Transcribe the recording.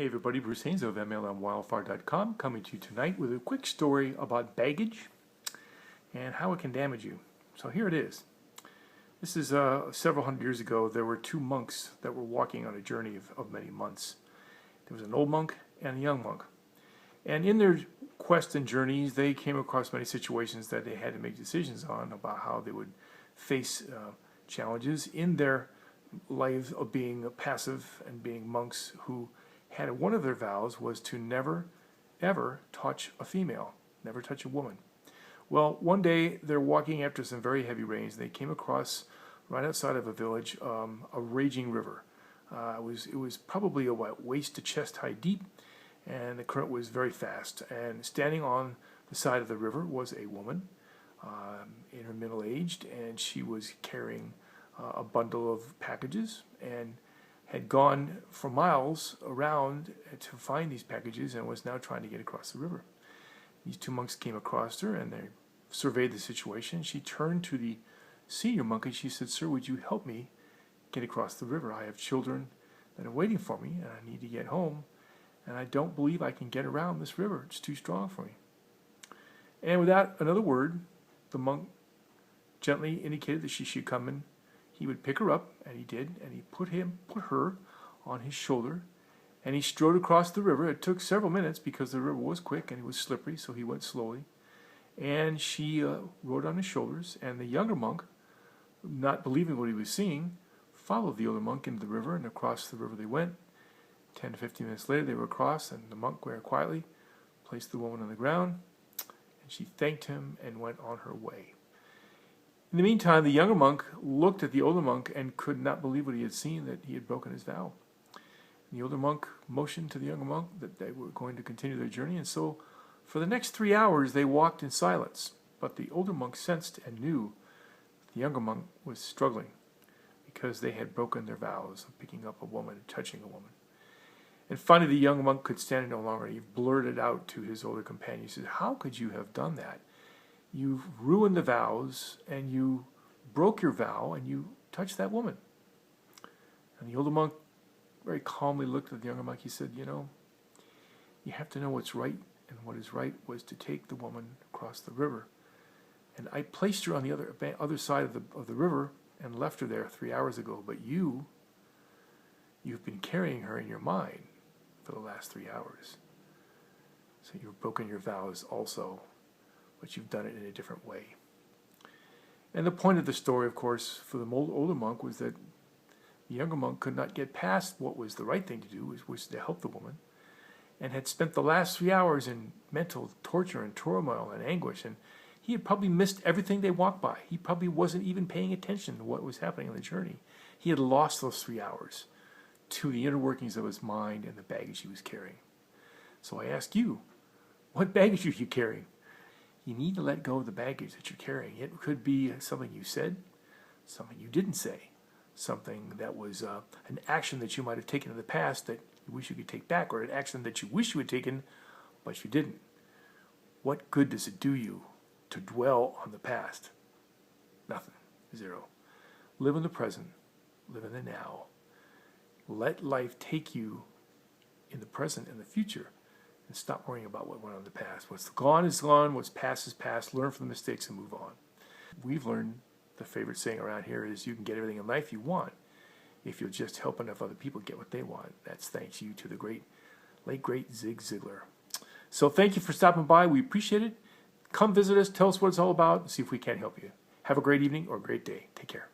Hey everybody, Bruce Haynes of mlmwildfire.com coming to you tonight with a quick story about baggage and how it can damage you. So here it is. This is several hundred years ago. There were two monks that were walking on a journey of many months. There was an old monk and a young monk. And in their quest and journeys, they came across many situations that they had to make decisions on about how they would face challenges in their lives of being passive and being monks who had one of their vows was to never, ever touch a female, never touch a woman. Well, one day they're walking after some very heavy rains. They came across, right outside of a village, a raging river. It was probably waist to chest high deep, and the current was very fast. And standing on the side of the river was a woman in her middle-aged, and she was carrying a bundle of packages and had gone for miles around to find these packages and was now trying to get across the river. These two monks came across her and they surveyed the situation. She turned to the senior monk and she said, "Sir, would you help me get across the river? I have children that are waiting for me and I need to get home and I don't believe I can get around this river. It's too strong for me." And without another word, the monk gently indicated that she should come in. He would pick her up, and he did, and he put her on his shoulder, and he strode across the river. It took several minutes because the river was quick and it was slippery, so he went slowly. And she rode on his shoulders, and the younger monk, not believing what he was seeing, followed the older monk into the river, and across the river they went. 10 to 15 minutes later, they were across, and the monk very quietly placed the woman on the ground, and she thanked him and went on her way. In the meantime, the younger monk looked at the older monk and could not believe what he had seen, that he had broken his vow. And the older monk motioned to the younger monk that they were going to continue their journey, and so for the next 3 hours they walked in silence. But the older monk sensed and knew the younger monk was struggling because they had broken their vows of picking up a woman and touching a woman. And finally the young monk could stand it no longer. He blurted out to his older companion, he said, "How could you have done that? You've ruined the vows, and you broke your vow, and you touched that woman." And the older monk very calmly looked at the younger monk. He said, "You have to know what's right, and what is right was to take the woman across the river. And I placed her on the other side of the river and left her there 3 hours ago, but you've been carrying her in your mind for the last 3 hours. So you've broken your vows also, but you've done it in a different way." And the point of the story, of course, for the older monk was that the younger monk could not get past what was the right thing to do, which was to help the woman, and had spent the last 3 hours in mental torture and turmoil and anguish, and he had probably missed everything they walked by. He probably wasn't even paying attention to what was happening on the journey. He had lost those 3 hours to the inner workings of his mind and the baggage he was carrying. So I ask you, what baggage are you carrying? You need to let go of the baggage that you're carrying. It could be something you said, something you didn't say, something that was an action that you might have taken in the past that you wish you could take back, or an action that you wish you had taken, but you didn't. What good does it do you to dwell on the past? Nothing. Zero. Live in the present. Live in the now. Let life take you in the present and the future. And stop worrying about what went on in the past. What's gone is gone. What's past is past. Learn from the mistakes and move on. We've learned the favorite saying around here is you can get everything in life you want if you'll just help enough other people get what they want. That's thanks you to the late great Zig Ziglar. So thank you for stopping by. We appreciate it. Come visit us. Tell us what it's all about and see if we can't help you. Have a great evening or a great day. Take care.